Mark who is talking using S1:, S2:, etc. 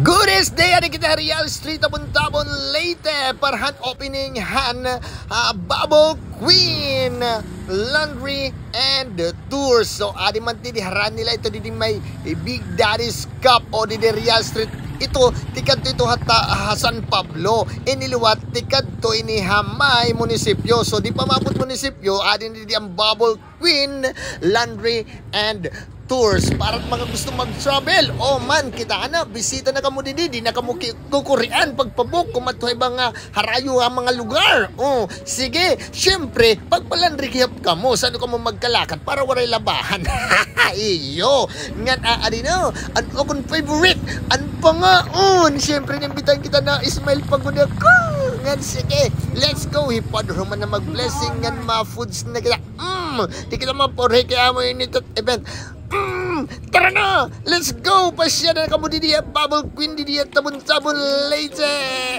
S1: Goodest day ada kita Real Street tabon-tabon late parhan opening han Bubble Queen Laundry and Tours. So adi man ti diharan nila ito di may Big Daddy's Cup o di Real Street. Ito tikad ito hata San Pablo iniluwat tikad to ini Hamay munisipyo. So di pa mabot munisipyo adi di ang Bubble Queen Laundry and Tours para mga gusto mag-travel o man kita na bisita na kamo di na kamo kukurian pagpabok kumatuhay mga harayo ang mga lugar. Sige, syempre pagpalandri kihap kamo saan kamo magkalakad para waray labahan. Iyo ngan aadi no an akong favorite an pangaon syempre nimbitan kita na Ismail Pagoda ko ngan sige let's go hipadro man na mag-blessing ngan mga foods na kita di kita mapore kaya mo yun ito event. Tara na! Let's go! Pasya na kamo di diya Bubble Queen di diya tabon-tabon later!